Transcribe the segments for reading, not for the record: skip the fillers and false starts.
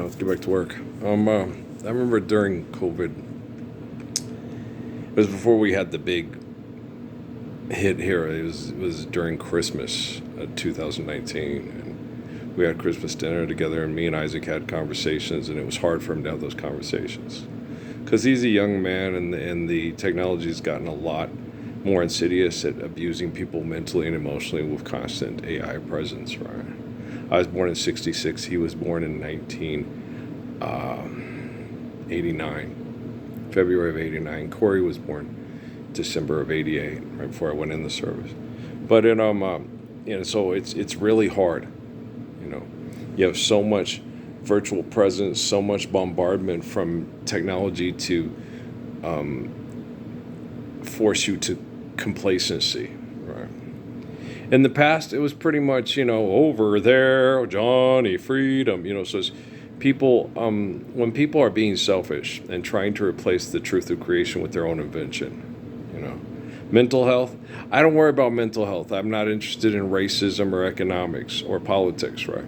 let's get back to work. I remember during COVID, it was before we had the big hit here. It was during Christmas, 2019, and we had Christmas dinner together, and me and Isaac had conversations, and it was hard for him to have those conversations because he's a young man, and the technology's gotten a lot more insidious at abusing people mentally and emotionally with constant AI presence. Right? I was born in '66. He was born in 1989, February of '89. Corey was born December of '88, right before I went in the service. But so it's really hard. You know, you have so much virtual presence, so much bombardment from technology to force you to complacency. Right. In the past, it was pretty much, over there, Johnny, freedom, so it's people, when people are being selfish and trying to replace the truth of creation with their own invention, mental health, I don't worry about mental health. I'm not interested in racism or economics or politics, right?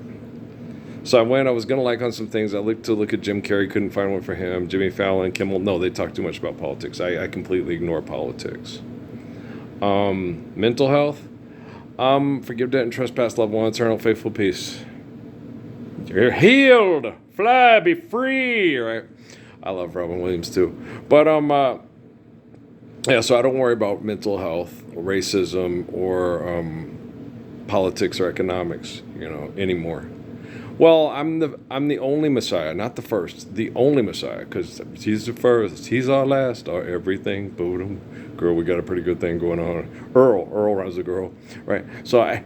So I was going to like on some things. I looked at Jim Carrey, couldn't find one for him. Jimmy Fallon, Kimmel, no, they talk too much about politics. I completely ignore politics. Mental health, forgive debt and trespass, love one, eternal, faithful peace. You're healed, fly, be free, right? I love Robin Williams too. But, yeah, so I don't worry about mental health, or racism, or politics or economics, anymore. Well, I'm the only Messiah, not the first, the only Messiah, because he's the first, he's our last, our everything. Boom, girl, we got a pretty good thing going on. Earl runs the girl, right? So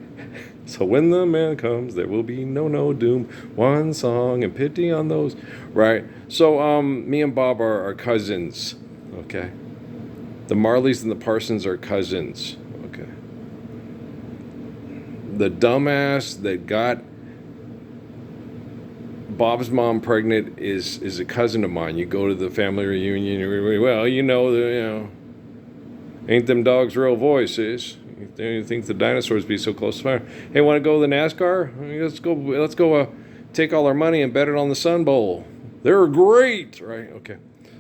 when the man comes, there will be no doom. One song and pity on those, right? So me and Bob are cousins, okay. The Marleys and the Parsons are cousins, okay. The dumbass that got Bob's mom pregnant is a cousin of mine. You go to the family reunion, well, ain't them dogs' real voices. You think the dinosaurs be so close to fire? Hey, want to go to the NASCAR? Let's go take all our money and bet it on the Sun Bowl. They're great, right? Okay.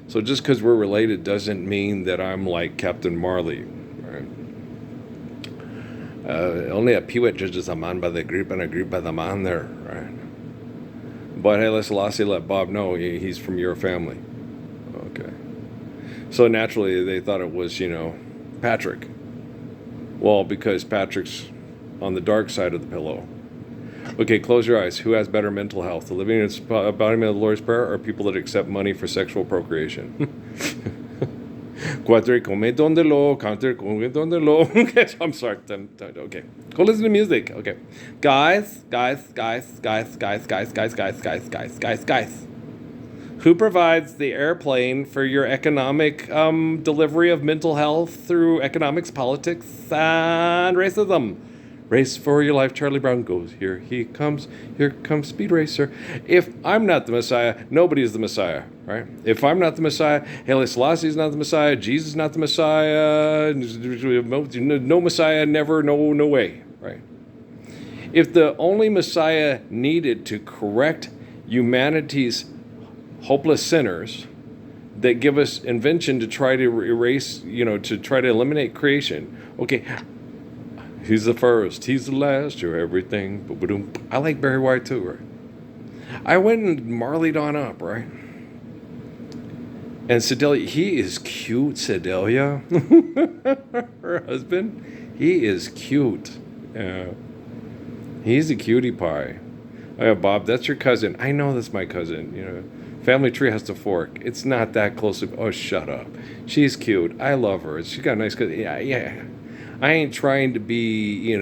So just because we're related doesn't mean that I'm like Captain Marley, right? Only a peewit judges a man by the group and a group by the man there, right? But hey, Selassie let Bob know he's from your family. Okay. So naturally, they thought it was, Patrick. Well, because Patrick's on the dark side of the pillow. Okay, close your eyes. Who has better mental health? The living embodiment of the Lord's Prayer or people that accept money for sexual procreation? I'm sorry. Okay. Go listen to music. Okay. Guys. Who provides the airplane for your economic delivery of mental health through economics, politics, and racism? Race for your life, Charlie Brown goes. Here comes Speed Racer. If I'm not the Messiah, nobody is the Messiah, right? If I'm not the Messiah, Haile Selassie is not the Messiah, Jesus is not the Messiah, no Messiah, never, no way, right? If the only Messiah needed to correct humanity's hopeless sinners that give us invention to try to erase, to try to eliminate creation, okay, he's the first, he's the last, you're everything. I like Barry White too, right? I went and Marleyed on up, right? And Sedalia, he is cute, Sedalia. Her husband, he is cute. He's a cutie pie. Oh, Bob, that's your cousin. I know that's my cousin, Family tree has to fork. It's not that close. Oh, shut up. She's cute. I love her. She got a nice cousin. Yeah. I ain't trying to be,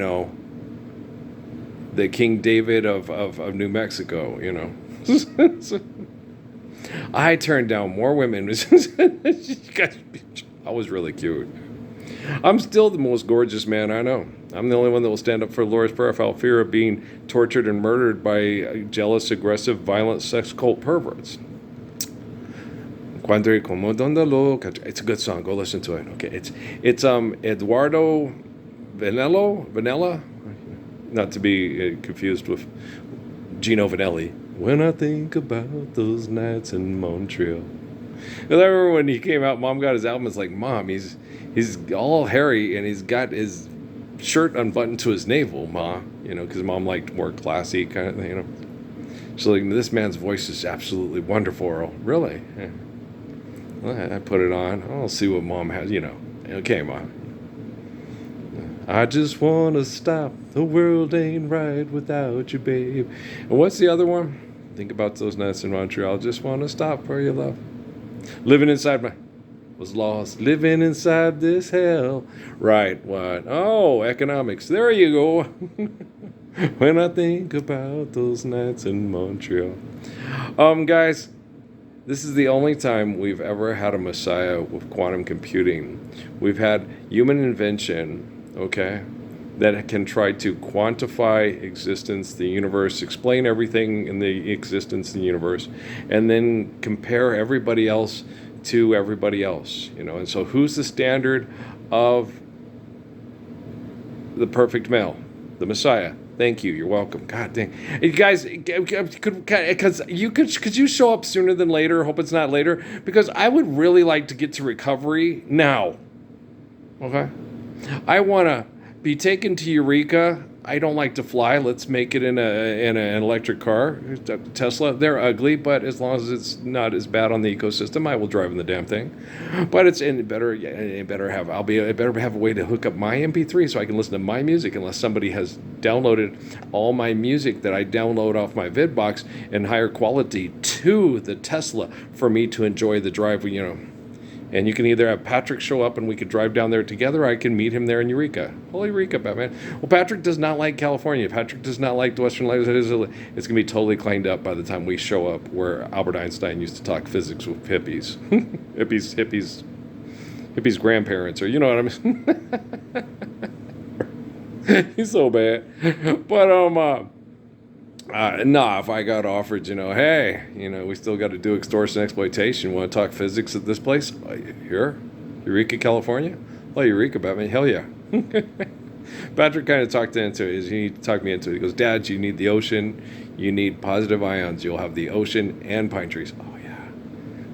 the King David of New Mexico, I turned down more women. I was really cute. I'm still the most gorgeous man I know. I'm the only one that will stand up for the Lord's Prayer without fear of being tortured and murdered by jealous, aggressive, violent sex cult perverts. It's a good song. Go listen to it. Okay, it's Eduardo Vanella, not to be confused with Gino Vanelli. When I think about those nights in Montreal. I remember when he came out, Mom got his album. It's like, Mom, he's all hairy and he's got his shirt unbuttoned to his navel, Ma. You know, because Mom liked more classy kind of thing, you know. She's like, this man's voice is absolutely wonderful, Earl. Really? Yeah. Well, I put it on. I'll see what Mom has, you know. Okay, Mom. I just want to stop. The world ain't right without you, babe. And what's the other one? Think about those nights in Montreal. Just want to stop for your love. Living inside my... Was lost. Living inside this hell. Right, what? Oh, economics. There you go. When I think about those nights in Montreal. Guys, this is the only time we've ever had a messiah with quantum computing. We've had human invention, okay, that can try to quantify existence, the universe, explain everything in the existence in the universe, and then compare everybody else to everybody else, you know. And so who's the standard of the perfect male? The Messiah. Thank you. You're welcome. God dang. You guys, could you show up sooner than later? Hope it's not later, because I would really like to get to recovery now. Okay? I want to be taken to Eureka. I don't like to fly. Let's make it in an electric car. Tesla, they're ugly, but as long as it's not as bad on the ecosystem, I will drive in the damn thing. But it better have a way to hook up my MP3 so I can listen to my music, unless somebody has downloaded all my music that I download off my vidbox in higher quality to the Tesla for me to enjoy the drive, you know. And you can either have Patrick show up and we could drive down there together, or I can meet him there in Eureka. Holy Eureka, Batman. Well, Patrick does not like California. Patrick does not like the Western Lights. It's going to be totally cleaned up by the time we show up where Albert Einstein used to talk physics with hippies. hippies' grandparents, or you know what I mean? He's so bad. But, if I got offered, you know, hey, you know, we still got to do extortion exploitation. Want to talk physics at this place? Here? Eureka, California? Oh, Eureka, Batman. Hell yeah. Patrick kind of talked me into it. He He goes, Dad, you need the ocean. You need positive ions. You'll have the ocean and pine trees. Oh, yeah.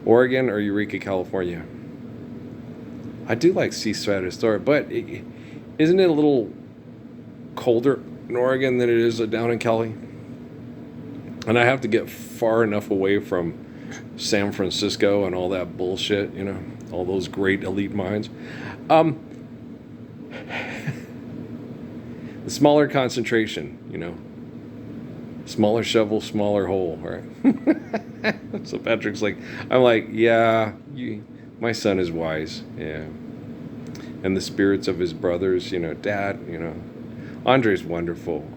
Oregon or Eureka, California? I do like sea stratosphere, but isn't it a little colder in Oregon than it is down in Cali? And I have to get far enough away from San Francisco and all that bullshit, you know, all those great elite minds. The smaller concentration, you know, smaller shovel, smaller hole, right? So Patrick's like, I'm like, yeah, my son is wise, yeah. And the spirits of his brothers, you know, Dad, you know, Andre's wonderful.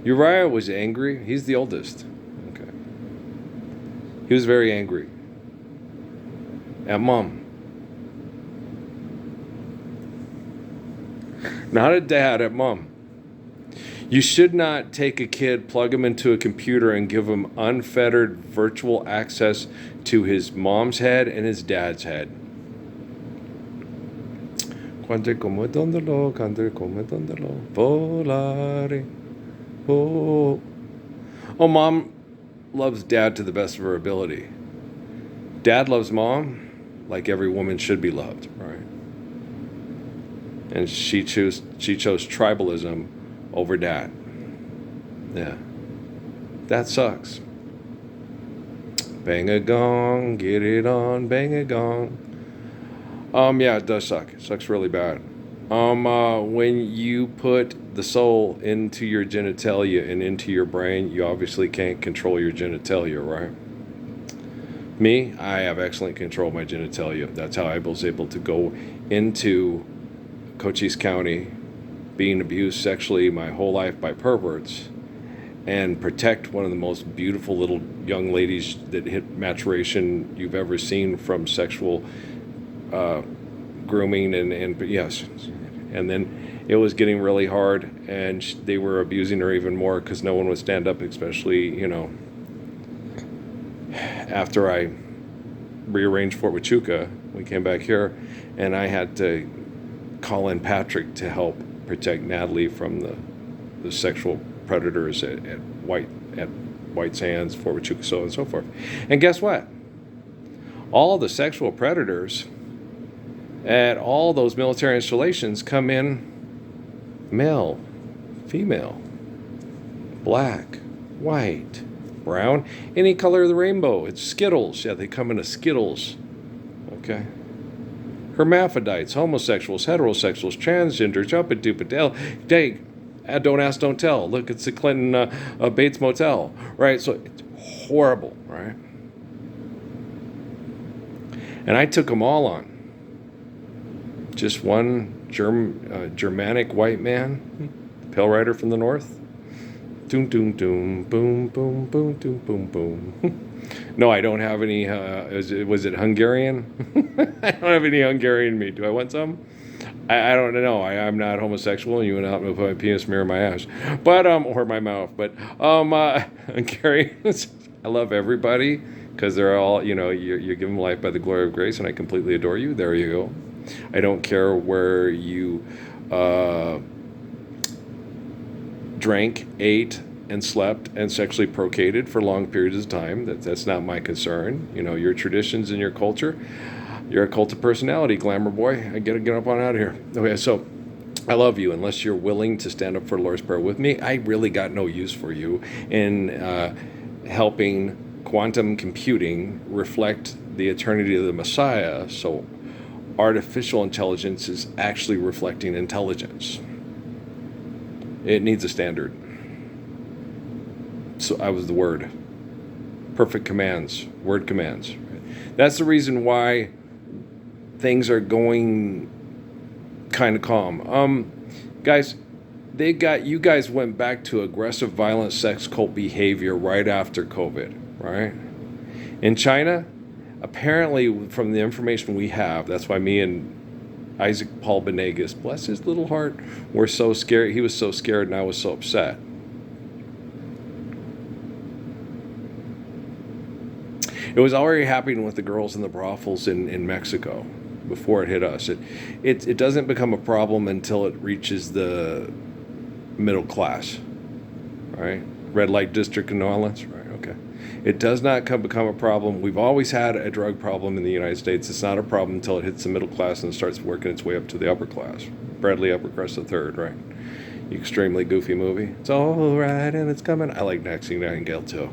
Uriah was angry. He's the oldest. He was very angry at Mom. Not at Dad, at Mom. You should not take a kid, plug him into a computer, and give him unfettered virtual access to his mom's head and his dad's head. Oh, Mom loves Dad to the best of her ability. Dad loves Mom like every woman should be loved, right? And she chose tribalism over Dad. Yeah. That sucks. Bang a gong, get it on, bang a gong. Yeah, it does suck. It sucks really bad. When you put the soul into your genitalia and into your brain, you obviously can't control your genitalia, right? Me, I have excellent control of my genitalia. That's how I was able to go into Cochise County, being abused sexually my whole life by perverts, and protect one of the most beautiful little young ladies that hit maturation you've ever seen from sexual grooming and yes. And then it was getting really hard, and they were abusing her even more because no one would stand up, especially, you know, after I rearranged Fort Huachuca. We came back here, and I had to call in Patrick to help protect Natalie from the sexual predators at White Sands, Fort Huachuca, so on and so forth. And guess what? All the sexual predators at all those military installations come in male, female, black, white, brown, any color of the rainbow. It's Skittles. Yeah, they come in a Skittles. Okay. Hermaphrodites, homosexuals, heterosexuals, transgenders, up and doop and don't ask, don't tell. Look, it's the Clinton Bates Motel, right? So it's horrible, right? And I took them all on. Just one Germanic white man, pale rider from the north. Doom, doom, doom, boom, boom, boom, doom, boom, boom. No, I don't have any. Was it Hungarian? I don't have any Hungarian meat. Do I want some? I don't know. I'm not homosexual, and you went out and put my penis mirror in my ass, but or my mouth. But Hungarians, I love everybody because they're all, you're given life by the glory of grace, and I completely adore you. There you go. I don't care where you drank, ate, and slept and sexually procreated for long periods of time. That's not my concern. Your traditions and your culture. You're a cult of personality, glamour boy. I get up on out of here. Okay, so I love you. Unless you're willing to stand up for the Lord's Prayer with me, I really got no use for you in helping quantum computing reflect the eternity of the Messiah. So artificial intelligence is actually reflecting intelligence. It needs a standard. So I was the word. Perfect commands, word commands. That's the reason why things are going kind of calm. Guys, you guys went back to aggressive, violent sex cult behavior right after COVID, right? In China, apparently, from the information we have, that's why me and Isaac Paul Benegas, bless his little heart, were so scared. He was so scared and I was so upset. It was already happening with the girls in the brothels in Mexico before it hit us. It doesn't become a problem until it reaches the middle class, right? Red light district in New Orleans, right? Okay. It does not become a problem. We've always had a drug problem in the United States. It's not a problem until it hits the middle class and starts working its way up to the upper class. Bradley Uppercrust III, right? Extremely goofy movie. It's all right and it's coming. I like Maxine Nightingale too.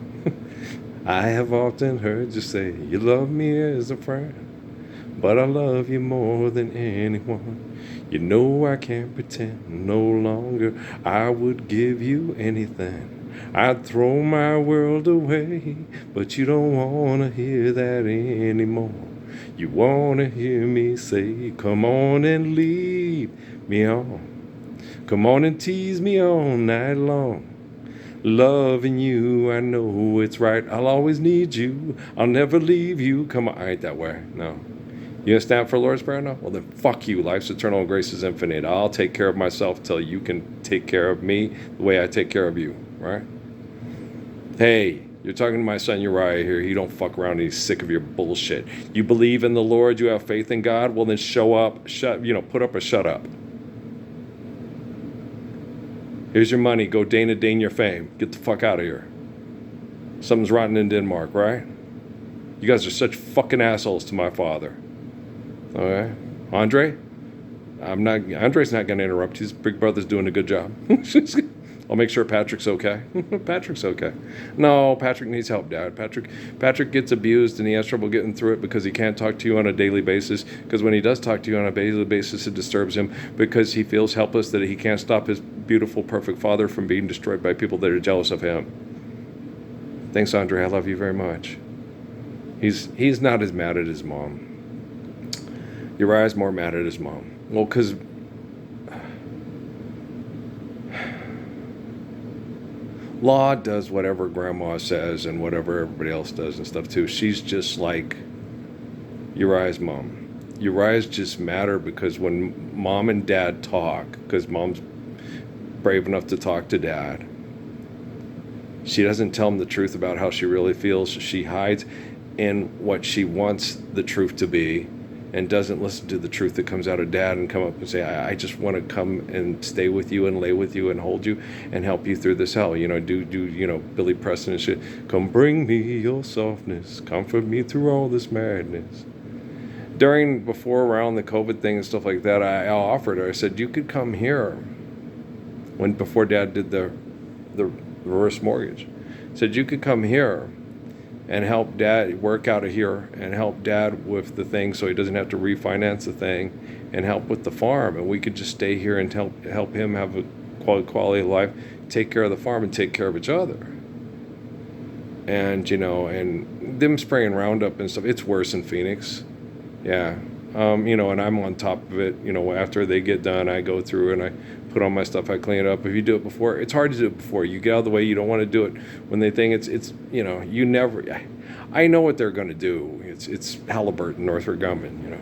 I have often heard you say you love me as a friend, but I love you more than anyone. You know I can't pretend no longer. I would give you anything. I'd throw my world away, but you don't want to hear that anymore. You want to hear me say, come on and lead me on. Come on and tease me all night long. Loving you, I know it's right. I'll always need you. I'll never leave you. Come on, I ain't that way. No. You gonna stand for Lord's Prayer? No? Well, then fuck you. Life's eternal and grace is infinite. I'll take care of myself till you can take care of me the way I take care of you, right? Hey, you're talking to my son Uriah here. He don't fuck around and he's sick of your bullshit. You believe in the Lord, you have faith in God, well then show up, put up or shut up. Here's your money. Go Dana Dane your fame. Get the fuck out of here. Something's rotten in Denmark, right? You guys are such fucking assholes to my father. Okay? Andre? Andre's not going to interrupt. His big brother's doing a good job. I'll make sure Patrick's okay. Patrick's okay. No, Patrick needs help, Dad. Patrick gets abused and he has trouble getting through it because he can't talk to you on a daily basis. Because when he does talk to you on a daily basis, it disturbs him because he feels helpless that he can't stop his beautiful, perfect father from being destroyed by people that are jealous of him. Thanks, Andre. I love you very much. He's not as mad at his mom. Uriah's more mad at his mom. Well, because Law does whatever Grandma says and whatever everybody else does and stuff too. She's just like Uriah's mom. Uriah's just madder because when Mom and Dad talk, because Mom's brave enough to talk to Dad, she doesn't tell him the truth about how she really feels. She hides in what she wants the truth to be, and doesn't listen to the truth that comes out of dad and come up and say, I just want to come and stay with you and lay with you and hold you and help you through this hell. Do Billy Preston and shit. Come bring me your softness, comfort me through all this madness. Before around the COVID thing and stuff like that, I offered her, I said, you could come here before dad did the reverse mortgage. I said, you could come here and help dad work out of here and help dad with the thing so he doesn't have to refinance the thing and help with the farm. And we could just stay here and help him have a quality of life, take care of the farm and take care of each other. And, and them spraying Roundup and stuff, it's worse in Phoenix. Yeah. And I'm on top of it. After they get done, I go through and I put on my stuff, I clean it up. If you do it before, it's hard to do it before. You get out of the way, you don't want to do it when they think you never, I know what they're going to do. It's Halliburton, Northrop Grumman,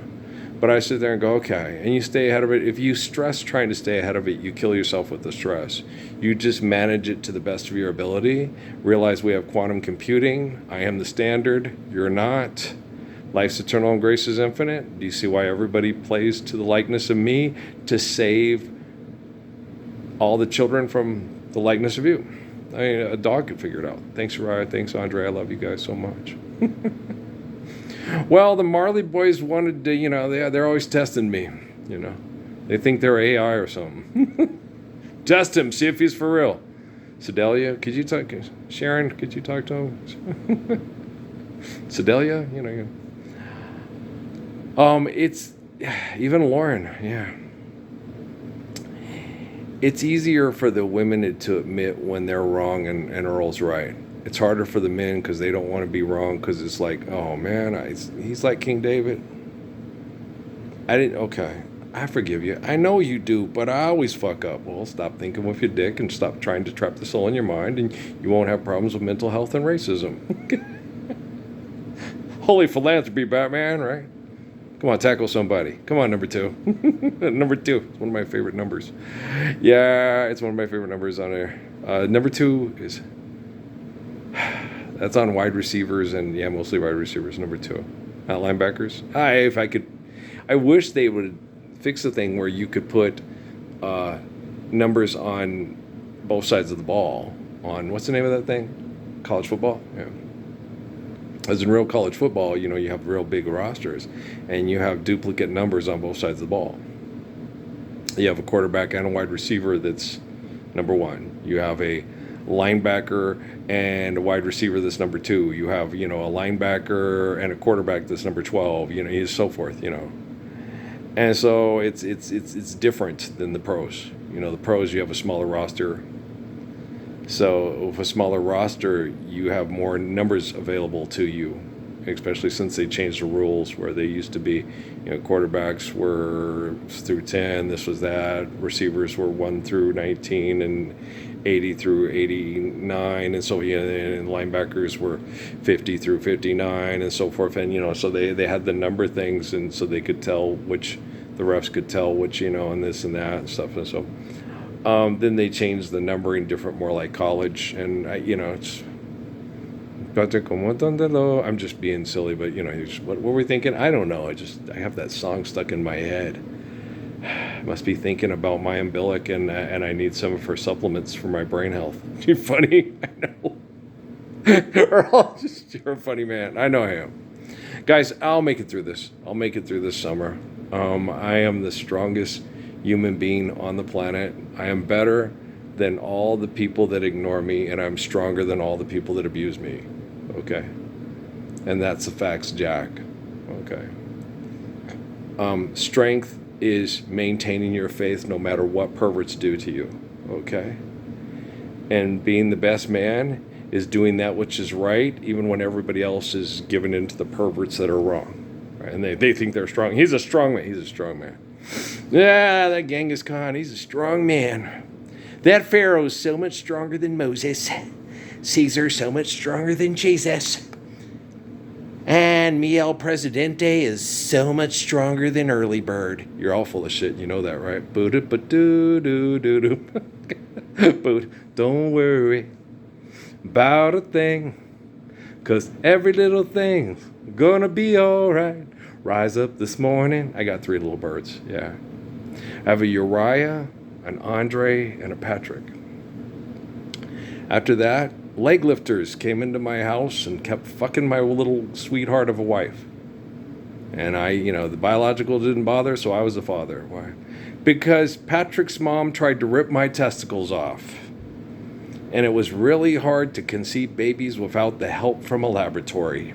But I sit there and go, okay, and you stay ahead of it. If you stress trying to stay ahead of it, you kill yourself with the stress. You just manage it to the best of your ability. Realize we have quantum computing. I am the standard. You're not. Life's eternal and grace is infinite. Do you see why everybody plays to the likeness of me? To save all the children from the likeness of you. I mean, a dog could figure it out. Thanks, Uriah. Thanks, Andre. I love you guys so much. Well, the Marley boys wanted to, they're always testing me, They think they're AI or something. Test him, see if he's for real. Sedalia, could you talk? Sharon, could you talk to him? Sedalia, it's even Lauren, yeah. It's easier for the women to admit when they're wrong and Earl's right. It's harder for the men because they don't want to be wrong because it's like, oh man, he's like King David. Okay, I forgive you. I know you do, but I always fuck up. Well, stop thinking with your dick and stop trying to trap the soul in your mind and you won't have problems with mental health and racism. Holy philanthropy, Batman, right? Come on, tackle somebody. Come on, number 2. Number 2. It's one of my favorite numbers. Yeah, it's one of my favorite numbers on there. Number 2 is... That's on wide receivers and, mostly wide receivers. Number 2. Not linebackers. I wish they would fix the thing where you could put numbers on both sides of the ball. On, what's the name of that thing? College football? Yeah. As in real college football, you have real big rosters and you have duplicate numbers on both sides of the ball. You have a quarterback and a wide receiver that's number 1. You have a linebacker and a wide receiver that's number 2. You have, a linebacker and a quarterback that's number 12, and so forth, And so it's different than the pros. The pros, you have a smaller roster. So with a smaller roster, you have more numbers available to you, especially since they changed the rules where they used to be, quarterbacks were through 10, this was that, receivers were 1 through 19 and 80 through 89, and so, and linebackers were 50 through 59 and so forth, and, so they had the number things, and so they could tell the refs could tell which, and this and that and stuff, and so... then they changed the numbering different, more like college, and it's. I'm just being silly, but what were we thinking? I don't know. I have that song stuck in my head. I must be thinking about my umbilic, and I need some of her supplements for my brain health. You're funny, I know. You're a funny man. I know I am. Guys, I'll make it through this. I'll make it through this summer. I am the strongest human being on the planet. I am better than all the people that ignore me, and I'm stronger than all the people that abuse me. Okay? And that's the facts, Jack. Okay? Strength is maintaining your faith no matter what perverts do to you. Okay? And being the best man is doing that which is right, even when everybody else is giving in to the perverts that are wrong. Right? And they think they're strong. He's a strong man. He's a strong man. Yeah, that Genghis Khan, he's a strong man. That Pharaoh's so much stronger than Moses. Caesar so much stronger than Jesus. And mi el Presidente is so much stronger than Early Bird. You're all full of shit, you know that, right? Don't worry about a thing, 'cause every little thing's gonna be alright. Rise up this morning. I got 3 little birds. Yeah. I have a Uriah, an Andre, and a Patrick. After that, leg lifters came into my house and kept fucking my little sweetheart of a wife. And the biological didn't bother, so I was the father. Why? Because Patrick's mom tried to rip my testicles off. And it was really hard to conceive babies without the help from a laboratory.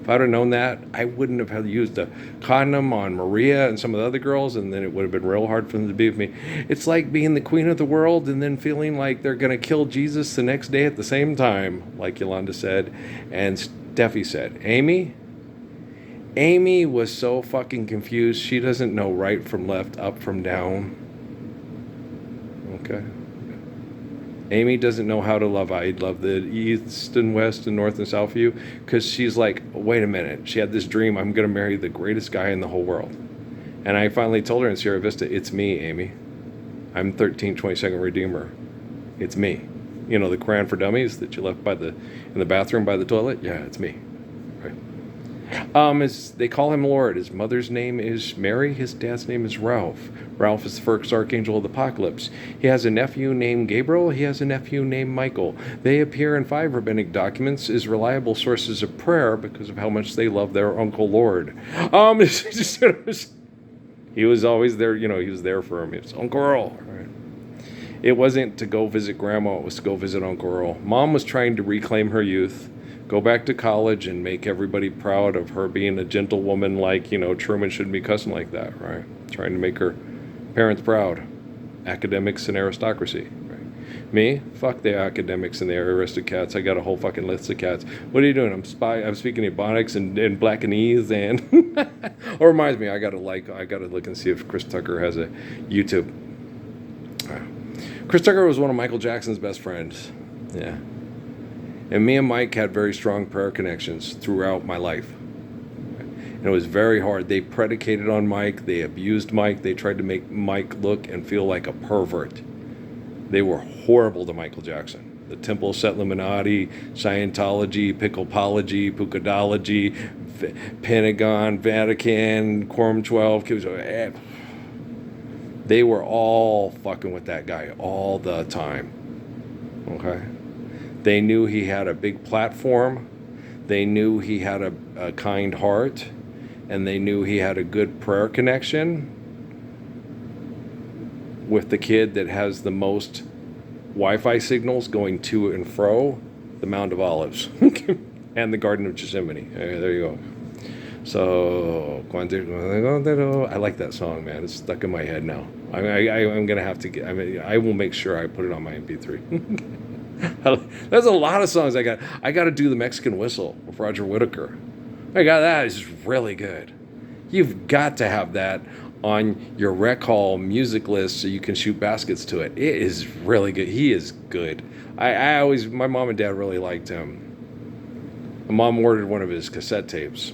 If I'd have known that, I wouldn't have had to use a condom on Maria and some of the other girls, and then it would have been real hard for them to be with me. It's like being the queen of the world and then feeling like they're going to kill Jesus the next day at the same time, like Yolanda said. And Steffi said, Amy was so fucking confused. She doesn't know right from left, up from down. Okay. Amy doesn't know how to love. I love the east and west and north and south view, because she's like, wait a minute. She had this dream. I'm going to marry the greatest guy in the whole world. And I finally told her in Sierra Vista, it's me, Amy. I'm 1322nd Redeemer. It's me. You know, the Quran for Dummies that you left in the bathroom by the toilet? Yeah, it's me. They call him Lord. His mother's name is Mary. His dad's name is Ralph. Ralph is the first archangel of the apocalypse. He has a nephew named Gabriel. He has a nephew named Michael. They appear in 5 rabbinic documents as reliable sources of prayer because of how much they love their Uncle Lord. He was always there. He was there for him. It was Uncle Earl. Right? It wasn't to go visit Grandma. It was to go visit Uncle Earl. Mom was trying to reclaim her youth, go back to college, and make everybody proud of her being a gentlewoman, like, Truman shouldn't be cussing like that, right? Trying to make her parents proud. Academics and aristocracy, right? Me? Fuck the academics and the aristocrats. I got a whole fucking list of cats. What are you doing? I'm speaking Ebonics and Blackanese and... Or reminds me, I gotta look and see if Chris Tucker has a YouTube. Chris Tucker was one of Michael Jackson's best friends. Yeah. And me and Mike had very strong prayer connections throughout my life. And it was very hard. They predicated on Mike. They abused Mike. They tried to make Mike look and feel like a pervert. They were horrible to Michael Jackson. The Temple Set Illuminati, Scientology, Picklepology, Pucadology, Pentagon, Vatican, Quorum 12. They were all fucking with that guy all the time. Okay? They knew he had a big platform. They knew he had a kind heart. And they knew he had a good prayer connection with the kid that has the most Wi-Fi signals going to and fro, the Mount of Olives and the Garden of Gethsemane. There you go. So, I like that song, man. It's stuck in my head now. I'm going to have to I will make sure I put it on my MP3. There's a lot of songs I got. I got to do the Mexican Whistle with Roger Whittaker. I got that. It's really good. You've got to have that on your rec hall music list so you can shoot baskets to it. It is really good. He is good. My mom and dad really liked him. My mom ordered one of his cassette tapes.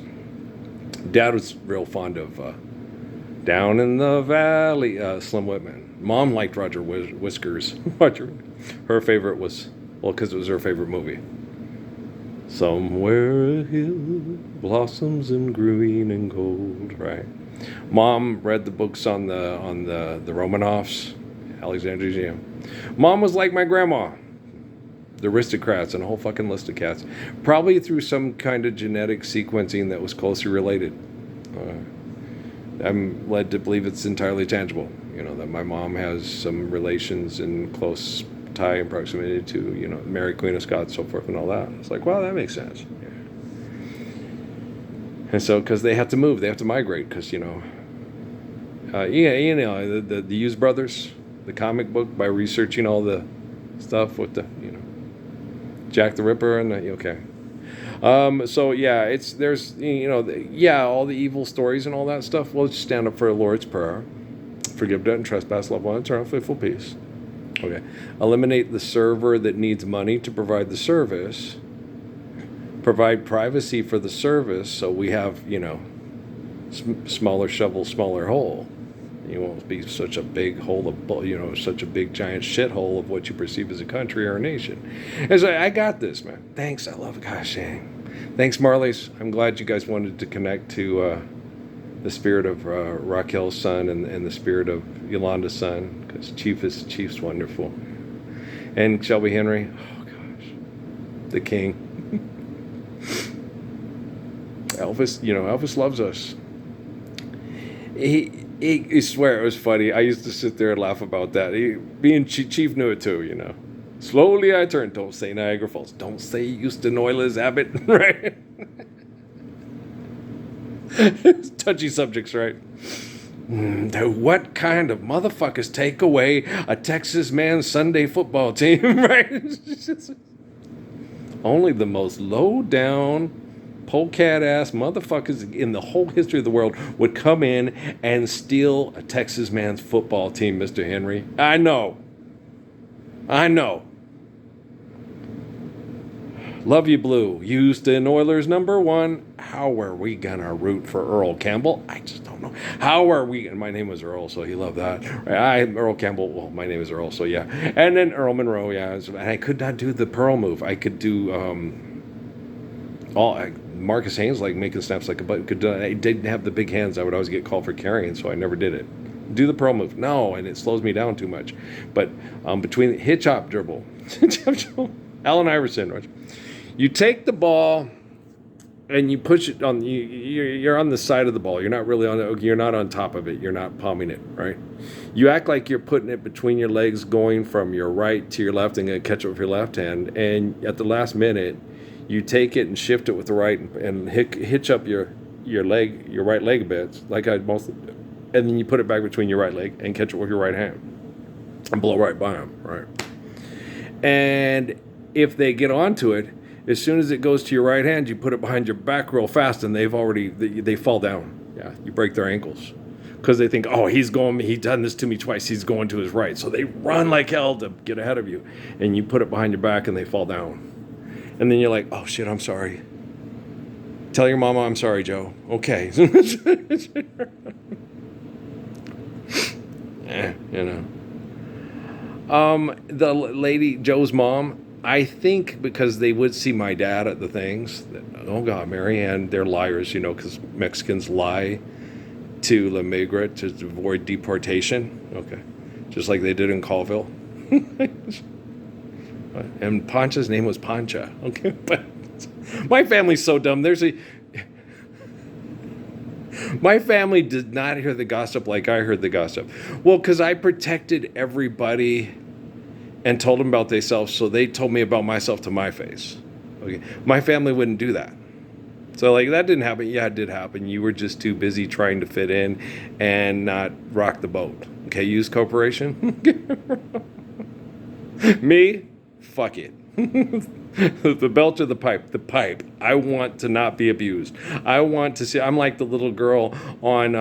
Dad was real fond of Down in the Valley, Slim Whitman. Mom liked Roger Whiskers. Her favorite was, because it was her favorite movie. Somewhere a hill blossoms in green and gold, right? Mom read the books on the Romanovs, Alexandria. Mom was like my grandma, the aristocrats, and a whole fucking list of cats. Probably through some kind of genetic sequencing that was closely related. I'm led to believe it's entirely tangible. That my mom has some relations in close tie and proximity to, Mary Queen of Scots, so forth and all that. It's like, well, that makes sense. Yeah. And so, because they have to move, they have to migrate, because, the Hughes brothers, the comic book, by researching all the stuff with the, Jack the Ripper and okay. So yeah, there's all the evil stories and all that stuff. Well, just stand up for the Lord's Prayer, forgive debt and trespass, love one, eternal faithful peace. Okay, eliminate the server that needs money to provide the service. Provide privacy for the service, so we have smaller shovel, smaller hole. You won't be such a big hole of, such a big giant shithole of what you perceive as a country or a nation. And so I got this, man. Thanks. I love it. Gosh, dang. Thanks, Marlies. I'm glad you guys wanted to connect to the spirit of Raquel's son and the spirit of Yolanda's son, because Chief's wonderful. And Shelby Henry, oh gosh, the king. Elvis loves us. He swear it was funny. I used to sit there and laugh about that. Being Chief knew it too, Slowly I turned. Don't say Niagara Falls. Don't say Houston Oilers, Abbott. Right? Touchy subjects, right? What kind of motherfuckers take away a Texas man's Sunday football team, right? Only the most low-down, polecat-ass motherfuckers in the whole history of the world would come in and steal a Texas man's football team, Mr. Henry. I know. Love you, Blue. Houston Oilers #1. How are we gonna root for Earl Campbell? I just don't know. How are we? And my name was Earl, so he loved that. Earl Campbell. Well, my name is Earl, so yeah. And then Earl Monroe. Yeah. And I could not do the pearl move. I could do Marcus Haynes, like making snaps like a button. I didn't have the big hands. I would always get called for carrying, so I never did it. Do the pearl move. No, and it slows me down too much. But between hitch hop dribble, Allen Iverson, right? You take the ball and you push it on. You're on the side of the ball. You're not really You're not on top of it. You're not palming it, right? You act like you're putting it between your legs, going from your right to your left, and gonna catch it with your left hand. And at the last minute, you take it and shift it with the right, and hitch up your right leg a bit, like I mostly do. And then you put it back between your right leg and catch it with your right hand, and blow right by them, right? And if they get onto it, as soon as it goes to your right hand, you put it behind your back real fast, and they fall down. Yeah, you break their ankles because they think, oh, he's done this to me twice. He's going to his right, so they run like hell to get ahead of you, and you put it behind your back, and they fall down, and then you're like, oh shit, I'm sorry. Tell your mama I'm sorry, Joe. Okay. The lady, Joe's mom, I think because they would see my dad at the things, oh God, Marianne, they're liars, because Mexicans lie to La Migra to avoid deportation. Okay. Just like they did in Colville. And Pancha's name was Pancha. Okay. But my family's so dumb. My family did not hear the gossip like I heard the gossip. Well, because I protected everybody and told them about themselves, so they told me about myself to my face. Okay, my family wouldn't do that. So, that didn't happen. Yeah, it did happen. You were just too busy trying to fit in and not rock the boat. Okay, use corporation. Me, fuck it. The belt or the pipe? The pipe. I want to not be abused. I want to see. I'm like the little girl on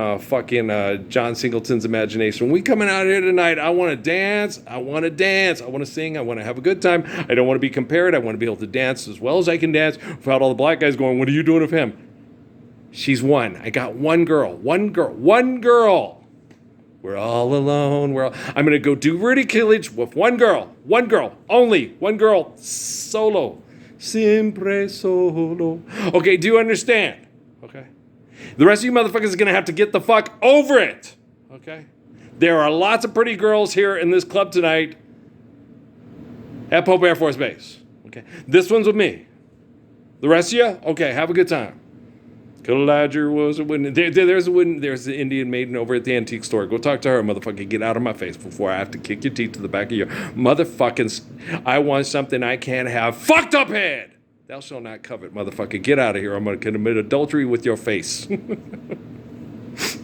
John Singleton's Imagination. When we coming out here tonight, I want to dance. I want to dance. I want to sing. I want to have a good time. I don't want to be compared. I want to be able to dance as well as I can dance without all the black guys going, what are you doing with him? She's one. I got one girl. One girl. We're all alone. I'm going to go do Rudy Killage with one girl. One girl. Only. One girl. Solo. Siempre solo. Okay, do you understand? Okay. The rest of you motherfuckers are going to have to get the fuck over it. Okay. There are lots of pretty girls here in this club tonight at Pope Air Force Base. Okay. This one's with me. The rest of you? Okay, have a good time. Elijah was a wooden. There's the Indian maiden over at the antique store. Go talk to her, motherfucker. Get out of my face before I have to kick your teeth to the back of your motherfucking. I want something I can't have. Fucked up head. Thou shalt not covet, motherfucker. Get out of here. I'm going to commit adultery with your face.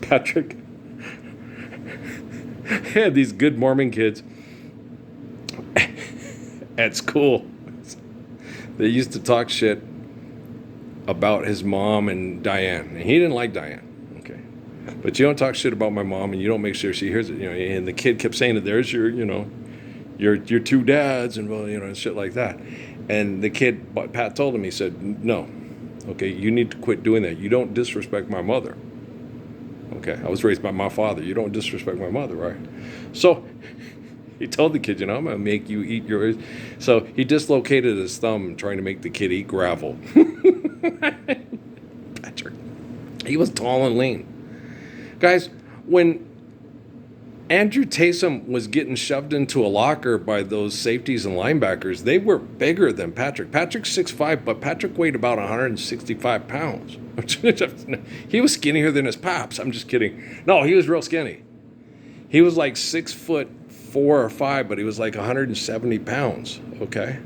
Patrick. Yeah, these good Mormon kids at school. They used to talk shit about his mom and Diane. And he didn't like Diane. Okay. But you don't talk shit about my mom, and you don't make sure she hears it. And the kid kept saying that there's your two dads, and and shit like that. And the kid, Pat told him, he said, no. Okay, you need to quit doing that. You don't disrespect my mother. Okay, I was raised by my father. You don't disrespect my mother, right? So he told the kid, I'm going to make you eat yours. So he dislocated his thumb trying to make the kid eat gravel. Patrick. He was tall and lean. Guys, when Andrew Taysom was getting shoved into a locker by those safeties and linebackers, they were bigger than Patrick. Patrick's 6'5", but Patrick weighed about 165 pounds. He was skinnier than his pops. I'm just kidding. No, he was real skinny. He was like 6'4" or 5", but he was like 170 pounds, okay?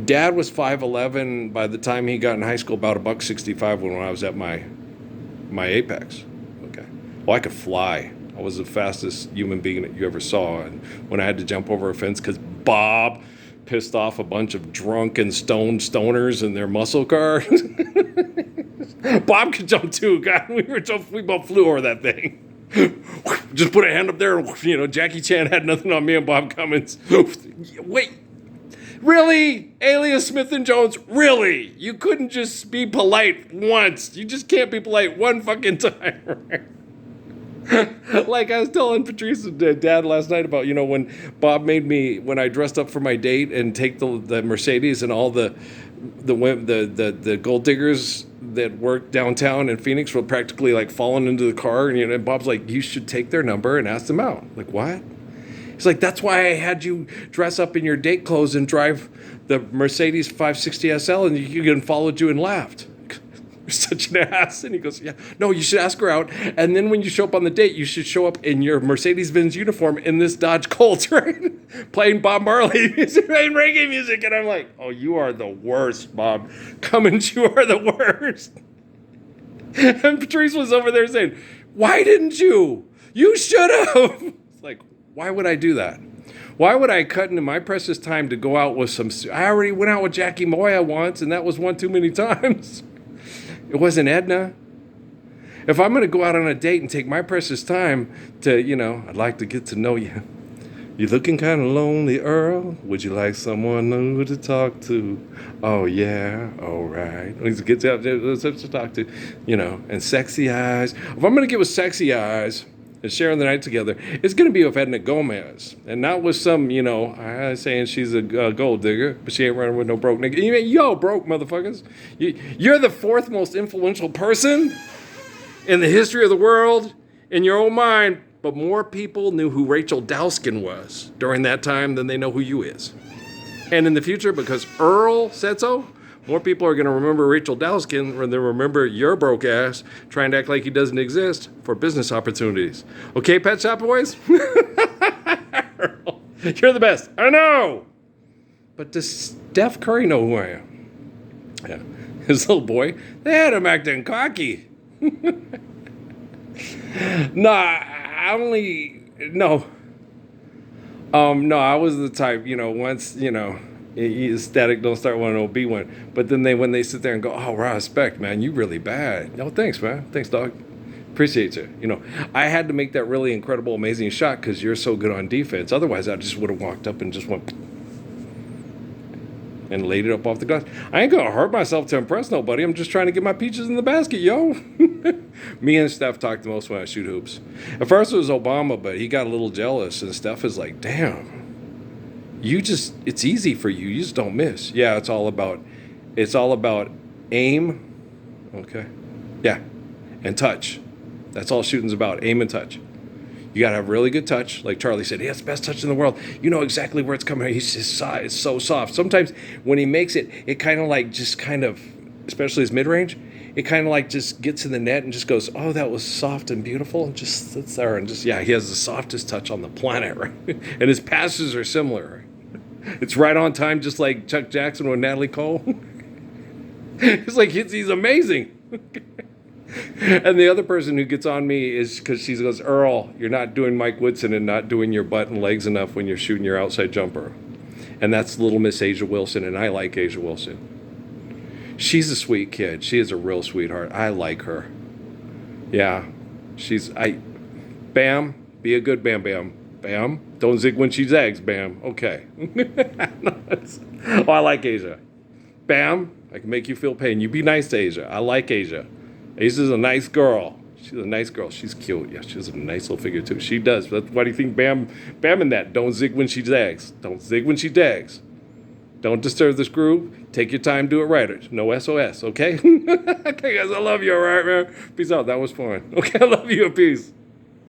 Dad was 5'11" by the time he got in high school, about $165 when I was at my apex, okay? Well, I could fly. I was the fastest human being that you ever saw. And when I had to jump over a fence because Bob pissed off a bunch of drunken stoners in their muscle car. Bob could jump too. God, we both flew over that thing. Just put a hand up there. Jackie Chan had nothing on me and Bob Cummins. Wait, really? Alias Smith and Jones? Really? You couldn't just be polite once. You just can't be polite one fucking time, right? Like I was telling Patrice's dad last night about, when Bob made me, when I dressed up for my date and take the Mercedes and all the gold diggers that worked downtown in Phoenix were practically like falling into the car. And, Bob's like, you should take their number and ask them out. Like, what? He's like, that's why I had you dress up in your date clothes and drive the Mercedes 560 SL, and you followed you and laughed. You're such an ass. And he goes, yeah, no, you should ask her out. And then when you show up on the date, you should show up in your Mercedes-Benz uniform in this Dodge Colt, right? Playing Bob Marley music, playing reggae music. And I'm like, oh, you are the worst, Bob. Cummins, you are the worst. And Patrice was over there saying, why didn't you? You should have. It's like, why would I do that? Why would I cut into my precious time to go out with I already went out with Jackie Moya once, and that was one too many times. It wasn't Edna. If I'm going to go out on a date and take my precious time to, I'd like to get to know you. You're looking kind of lonely, Earl. Would you like someone new to talk to? Oh, yeah. All right. Let's get to talk to, and sexy eyes. If I'm going to get with sexy eyes and sharing the night together, it's going to be with Edna Gomez. And not with some, saying she's a gold digger, but she ain't running with no broke nigga. Yo, broke motherfuckers. You're the fourth most influential person in the history of the world in your own mind, but more people knew who Rachel Dowskin was during that time than they know who you is. And in the future, because Earl said so, more people are going to remember Rachel Dowskin than they remember your broke ass trying to act like he doesn't exist for business opportunities. Okay, Pet Shop Boys? You're the best. I know. But does Steph Curry know who I am? Yeah. His little boy, they had him acting cocky. No, I was the type, once, static don't start one, don't be one. But then when they sit there and go, oh, respect, man, you really bad. No, thanks, man. Thanks, dog. Appreciate you. I had to make that really incredible, amazing shot because you're so good on defense. Otherwise, I just would have walked up and just went and laid it up off the glass. I ain't gonna hurt myself to impress nobody. I'm just trying to get my peaches in the basket, yo. Me and Steph talk the most when I shoot hoops. At first it was Obama, but he got a little jealous, and Steph is like, damn. It's easy for you. You just don't miss. Yeah, it's all about aim. Okay. Yeah. And touch. That's all shooting's about. Aim and touch. You got to have really good touch. Like Charlie said, he has the best touch in the world. You know exactly where it's coming. It's so soft. Sometimes when he makes it, it kind of, especially his mid-range, it kind of just gets in the net and just goes, oh, that was soft and beautiful. And just sits there and he has the softest touch on the planet, right? And his passes are similar, right? It's right on time, just like Chuck Jackson with Natalie Cole. It's like, he's amazing. And the other person who gets on me is because she goes, Earl, you're not doing Mike Woodson and not doing your butt and legs enough when you're shooting your outside jumper. And that's little Miss Asia Wilson, and I like Asia Wilson. She's a sweet kid. She is a real sweetheart. I like her. Yeah. Bam, be a good Bam Bam. Bam. Don't zig when she zags, Bam. Okay. Oh, I like Asia. Bam, I can make you feel pain. You be nice to Asia. I like Asia. Asia's a nice girl. She's a nice girl. She's cute. Yeah, she has a nice little figure, too. She does. But why do you think Bam in that? Don't zig when she zags. Don't zig when she dags. Don't disturb this groove. Take your time, do it right. No SOS, okay? Okay, guys, I love you, all right, man? Peace out. That was fun. Okay, I love you. Peace.